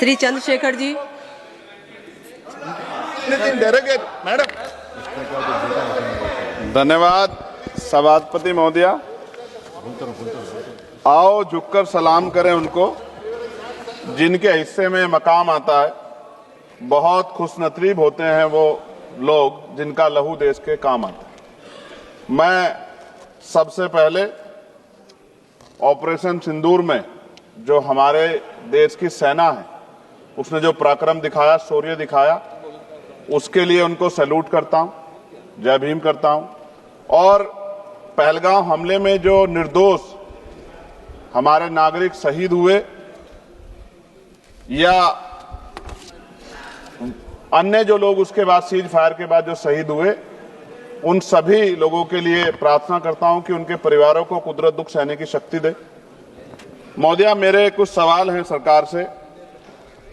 Shri Chandrashekhar ji. Madam धन्यवाद। सभापति महोदया, आओ झुककर सलाम करें उनको जिनके हिस्से में मकाम आता है। बहुत खुशनसीब होते हैं वो लोग जिनका लहू देश के काम आता है। मैं सबसे पहले ऑपरेशन सिंदूर में जो हमारे देश की सेना है उसने जो पराक्रम दिखाया, शौर्य दिखाया, उसके लिए उनको सैल्यूट करता हूं, जय भीम करता हूं। और पहलगांव हमले में जो निर्दोष हमारे नागरिक शहीद हुए या अन्य जो लोग उसके बाद सीज फायर के बाद जो शहीद हुए, उन सभी लोगों के लिए प्रार्थना करता हूं कि उनके परिवारों को कुदरत दुख सहने की शक्ति दे। महोदया, मेरे कुछ सवाल हैं सरकार से।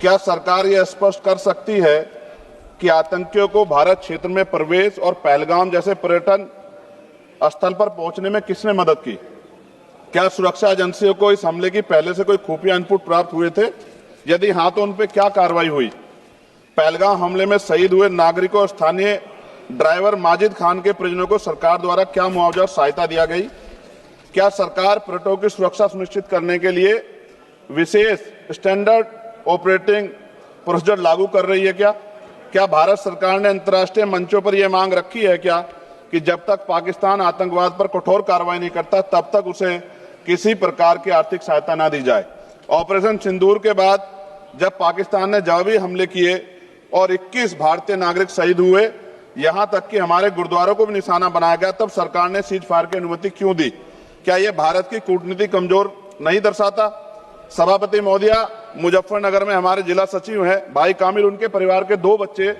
क्या सरकार यह स्पष्ट कर सकती है कि आतंकियों को भारत क्षेत्र में प्रवेश और पहलगाम जैसे पर्यटन स्थल पर पहुंचने में किसने मदद की? क्या सुरक्षा एजेंसियों को इस हमले की पहले से कोई खुफिया इनपुट प्राप्त हुए थे? यदि हां तो उन पर क्या कार्रवाई हुई? पहलगाम हमले में शहीद हुए नागरिकों और स्थानीय ड्राइवर माजिद खान के परिजनों को सरकार द्वारा क्या मुआवजा और सहायता दिया गई? क्या सरकार पर्यटकों की सुरक्षा सुनिश्चित करने के लिए विशेष स्टैंडर्ड ऑपरेटिंग प्रोसीजर लागू कर रही है? क्या भारत सरकार ने अंतर्राष्ट्रीय मंचों पर यह मांग रखी है कि जब तक पाकिस्तान आतंकवाद पर कठोर कार्रवाई नहीं करता तब तक उसे किसी प्रकार की आर्थिक सहायता न दी जाए? ऑपरेशन सिंदूर के बाद जब पाकिस्तान ने जवाबी हमले किए और 21 भारतीय नागरिक शहीद हुए, यहां तक कि हमारे गुरुद्वारों को भी निशाना बनाया गया, तब सरकार ने सीज फायर की अनुमति क्यों दी? क्या यह भारत की कूटनीति कमजोर नहीं दर्शाता? सभापति महोदया, मुजफ्फरनगर में हमारे जिला सचिव हैं भाई कामिल, उनके परिवार के 2 बच्चे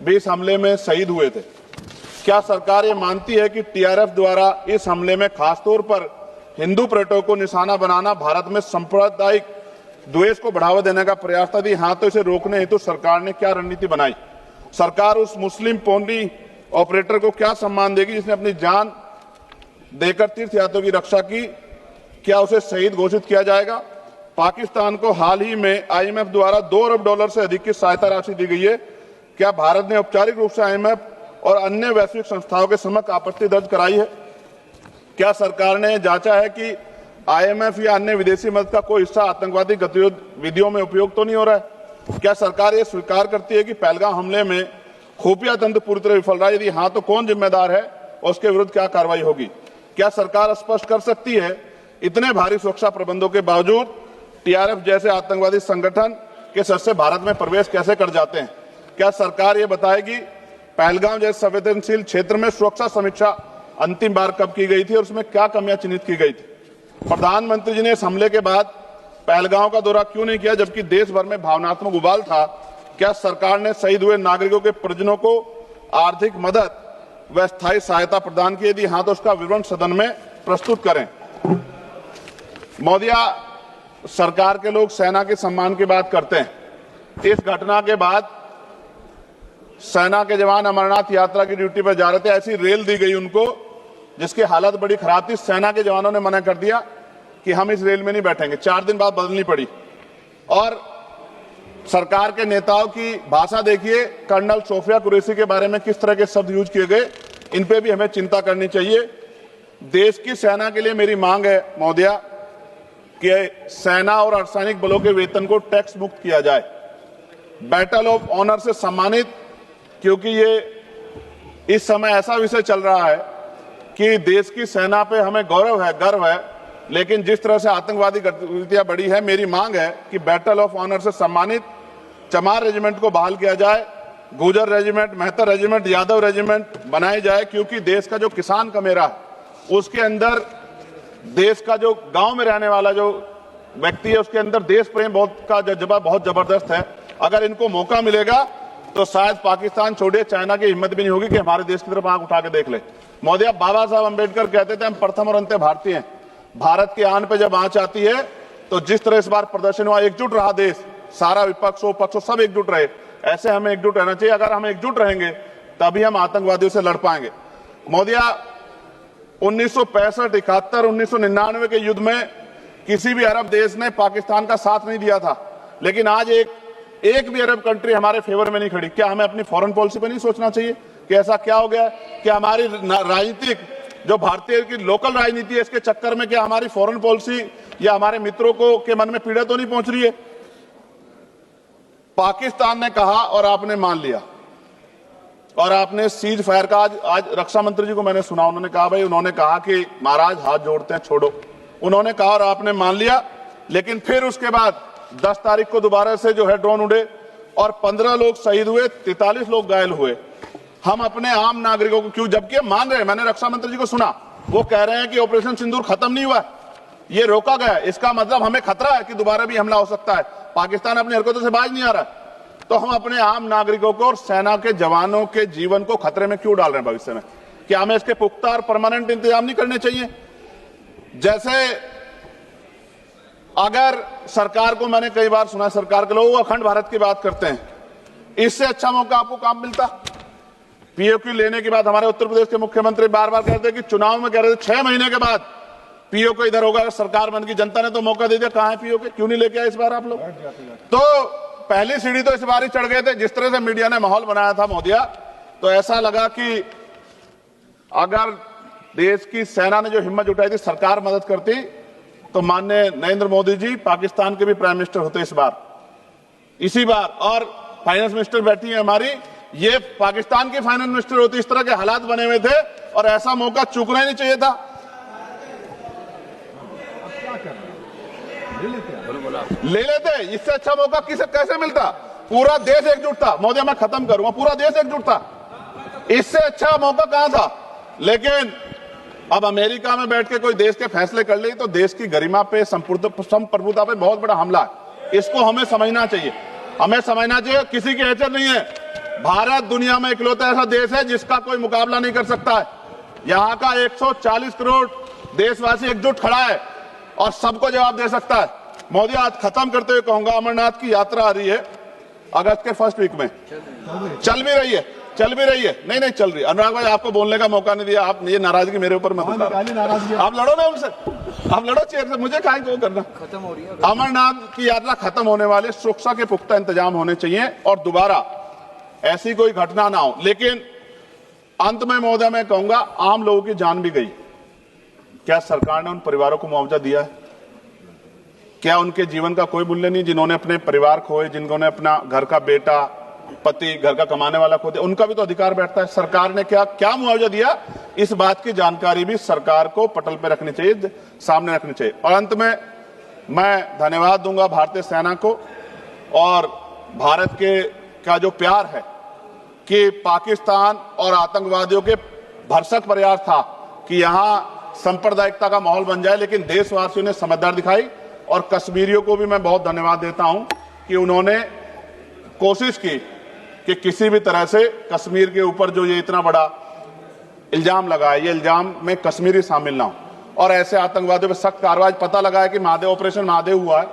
भी इस हमले में शहीद हुए थे। क्या सरकार ये मानती है कि टीआरएफ द्वारा इस हमले में खासतौर पर हिंदू पर्यटकों को निशाना बनाना भारत में सांप्रदायिक द्वेष को बढ़ावा देने का प्रयास था? यदि हां तो इसे रोकने हेतु सरकार ने क्या रणनीति बनाई? सरकार उस मुस्लिम पोनी ऑपरेटर को क्या सम्मान देगी जिसने अपनी जान देकर तीर्थयात्रियों की रक्षा की? क्या उसे शहीद घोषित किया जाएगा? पाकिस्तान को हाल ही में आईएमएफ द्वारा $2 अरब से अधिक की सहायता राशि दी गई है। क्या भारत ने औपचारिक रूप से आईएमएफ और अन्य वैश्विक संस्थाओं के समक्ष आपत्ति दर्ज कराई है? क्या सरकार ने जांचा है कि आईएमएफ या अन्य विदेशी मदद का कोई हिस्सा आतंकवादी गतिविधियों में उपयोग तो नहीं हो रहा है? क्या सरकार ये स्वीकार करती है कि पहलगाम हमले में खुफिया तंत्र पूरी तरह विफल रहा है? यदि हां तो कौन जिम्मेदार है और उसके विरुद्ध क्या कार्रवाई होगी? क्या सरकार स्पष्ट कर सकती है इतने भारी सुरक्षा प्रबंधों के बावजूद टीआरएफ जैसे आतंकवादी संगठन के सदस्य भारत में प्रवेश कैसे कर जाते हैं? क्या सरकार ये बताएगी पहलगाम जैसे संवेदनशील क्षेत्र में सुरक्षा समीक्षा अंतिम बार कब की गई थी और उसमें क्या कमियां चिन्हित की गई थी? प्रधानमंत्री जी ने इस हमले के बाद पहलगाम का दौरा क्यों नहीं किया जबकि देश भर में भावनात्मक उबाल था? क्या सरकार ने शहीद हुए नागरिकों के परिजनों को आर्थिक मदद व स्थायी सहायता प्रदान की? यदि हां तो उसका विवरण सदन में प्रस्तुत करें। महोदया, सरकार के लोग सेना के सम्मान की बात करते हैं। इस घटना के बाद सेना के जवान अमरनाथ यात्रा की ड्यूटी पर जा रहे थे, ऐसी रेल दी गई उनको जिसकी हालत बड़ी खराब थी। सेना के जवानों ने मना कर दिया कि हम इस रेल में नहीं बैठेंगे। 4 दिन बाद बदलनी पड़ी। और सरकार के नेताओं की भाषा देखिए, कर्नल सोफिया कुरैशी के बारे में किस तरह के शब्द यूज किए गए, इन पे भी हमें चिंता करनी चाहिए। देश की सेना के लिए मेरी मांग है महोदया कि सेना और अर्धसैनिक बलों के वेतन को टैक्स मुक्त किया जाए, बैटल ऑफ ऑनर से सम्मानित, क्योंकि ये इस समय ऐसा विषय चल रहा है कि देश की सेना पे हमें गौरव है, गर्व है, लेकिन जिस तरह से आतंकवादी गतिविधियां बढ़ी है, मेरी मांग है कि बैटल ऑफ ऑनर से सम्मानित चमार रेजिमेंट को बहाल किया जाए, Gurjar regiment, Mehtar regiment, Yadav regiment बनाए जाए, क्योंकि देश का जो किसान का मेरा उसके अंदर देश का जो गांव में रहने वाला जो व्यक्ति है उसके अंदर देश प्रेम का जज्बा बहुत जबरदस्त है। अगर इनको मौका मिलेगा तो शायद पाकिस्तान छोड़िए, चाइना की हिम्मत भी नहीं होगी कि हमारे देश की तरफ आंख उठा के देख ले। महोदया, बाबा साहब अंबेडकर कहते थे हम प्रथम और अंत्य भारतीय हैं। भारत के आन पे जब आंच आती है तो जिस तरह इस बार प्रदर्शन हुआ, एकजुट रहा देश, सारा विपक्ष हो पक्ष हो सब एकजुट रहे, ऐसे हमें एकजुट रहना चाहिए। अगर हम एकजुट रहेंगे तभी हम आतंकवादियों से लड़ पाएंगे। महोदया, 1965, 71, 1999 के युद्ध में किसी भी अरब देश ने पाकिस्तान का साथ नहीं दिया था, लेकिन आज एक एक भी अरब कंट्री हमारे फेवर में नहीं खड़ी। क्या हमें अपनी फॉरेन पॉलिसी पर नहीं सोचना चाहिए कि ऐसा क्या हो गया कि हमारी राजनीतिक जो भारतीय की लोकल राजनीति है, इसके चक्कर में क्या हमारी फॉरेन पॉलिसी या हमारे मित्रों को के मन में पीड़ा तो नहीं पहुंच रही है? पाकिस्तान ने कहा और आपने मान लिया, और आपने सीज फायर का आज रक्षा मंत्री जी को मैंने सुना, उन्होंने कहा भाई, उन्होंने कहा कि महाराज हाथ जोड़ते हैं, छोड़ो, उन्होंने कहा और आपने मान लिया। लेकिन फिर उसके बाद 10 तारीख को दोबारा से जो है ड्रोन उड़े और 15 लोग शहीद हुए, 43 लोग घायल हुए। हम अपने आम नागरिकों को क्यों, जबकि मान रहे हैं, मैंने रक्षा मंत्री जी को सुना, वो कह रहे हैं कि ऑपरेशन सिंदूर खत्म नहीं हुआ, ये रोका गया, इसका मतलब हमें खतरा है कि दोबारा भी हमला हो सकता है, पाकिस्तान अपनी हरकतों से बाज नहीं आ रहा है। तो हम अपने आम नागरिकों को और सेना के जवानों के जीवन को खतरे में क्यों डाल रहे हैं भविष्य में? क्या हमें इसके पुख्ता और परमानेंट इंतजाम नहीं करने चाहिए? जैसे अगर सरकार को, मैंने कई बार सुना सरकार के लोग अखंड भारत की बात करते हैं, इससे अच्छा मौका आपको काम मिलता। पीओक्यू लेने के बाद हमारे उत्तर प्रदेश के मुख्यमंत्री बार बार कहते कि चुनाव में कह रहे थे 6 महीने के बाद पीओक्यू इधर होगा, सरकार बन की, जनता ने तो मौका दे दिया, कहां है पीओक्यू? क्यों नहीं लेके आए इस बार आप लोग? तो पहली सीढ़ी तो इस बार ही चढ़ गए थे। जिस तरह से मीडिया ने माहौल बनाया था मोदिया, तो ऐसा लगा कि अगर देश की सेना ने जो हिम्मत जुटाई थी, सरकार मदद करती, तो माननीय नरेंद्र मोदी जी पाकिस्तान के भी प्राइम मिनिस्टर होते इस बार, इसी बार, और फाइनेंस मिनिस्टर बैठी है हमारी, ये पाकिस्तान की फाइनेंस मिनिस्टर होती। इस तरह के हालात बने हुए थे और ऐसा मौका चूकना ही नहीं चाहिए था। ले लेते, इससे अच्छा मौका कैसे मिलता? पूरा देश एकजुट था। मोदी, मैं खत्म करूंगा, पूरा देश एकजुट था, इससे अच्छा मौका कहां था? लेकिन अब अमेरिका में बैठ के कोई देश के फैसले कर ले तो देश की गरिमा पे, संप्रभुता पे बहुत बड़ा हमला है। इसको हमें समझना चाहिए, हमें समझना चाहिए। किसी की हैसियत नहीं है, भारत दुनिया में इकलौता ऐसा देश है जिसका कोई मुकाबला नहीं कर सकता है। यहां का 140 करोड़ देशवासी एकजुट खड़ा है और सबको जवाब दे सकता है। मोदी, आज खत्म करते हुए कहूंगा, अमरनाथ की यात्रा आ रही है अगस्त के फर्स्ट वीक में, चल भी रही है, नहीं चल रही। अनुराग भाई, आपको बोलने का मौका नहीं दिया, आप ये नाराजगी मेरे ऊपर मत उतारो। आप लड़ो ना उनसे, आप लड़ो चेयर से, मुझे काहे को करना। खत्म हो रही है अमरनाथ की यात्रा, खत्म होने वाले, सुरक्षा के पुख्ता इंतजाम होने चाहिए और दोबारा ऐसी कोई घटना ना हो। लेकिन अंत में महोदय मैं कहूंगा, आम लोगों की जान भी गई, क्या सरकार ने उन परिवारों को मुआवजा दिया है? क्या उनके जीवन का कोई मूल्य नहीं? जिन्होंने अपने परिवार खोए, जिन्होंने अपना घर का बेटा, पति, घर का कमाने वाला खो दिया, उनका भी तो अधिकार बैठता है। सरकार ने क्या मुआवजा दिया, इस बात की जानकारी भी सरकार को पटल पर रखनी चाहिए, सामने रखनी चाहिए। और अंत में मैं धन्यवाद दूंगा भारतीय सेना को और भारत के का जो प्यार है कि पाकिस्तान और आतंकवादियों के भरसक प्रयास था कि यहां सांप्रदायिकता का माहौल बन जाए, लेकिन देशवासियों ने समझदार दिखाई। और कश्मीरियों को भी मैं बहुत धन्यवाद देता हूं कि उन्होंने कोशिश की कि किसी भी तरह से कश्मीर के ऊपर जो ये इतना बड़ा इल्जाम लगा है, ये इल्जाम में कश्मीरी शामिल ना हो और ऐसे आतंकवादियों पर सख्त कार्रवाई। पता लगा है कि महादेव, ऑपरेशन महादेव हुआ है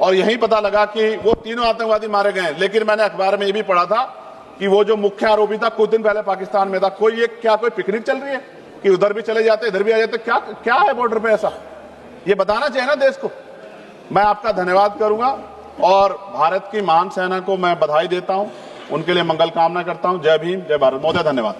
और यही पता लगा कि वो तीनों आतंकवादी मारे गए। लेकिन मैंने अखबार में ये भी पढ़ा था कि वो जो मुख्य आरोपी था कुछ दिन पहले पाकिस्तान में था। कोई पिकनिक चल रही है कि उधर भी चले जाते, इधर भी आ जाते? क्या है बॉर्डर पे ऐसा? ये बताना चाहिए ना देश को। मैं आपका धन्यवाद करूंगा और भारत की महान सेना को मैं बधाई देता हूं, उनके लिए मंगल कामना करता हूं। जय भीम, जय भारत। महोदय धन्यवाद।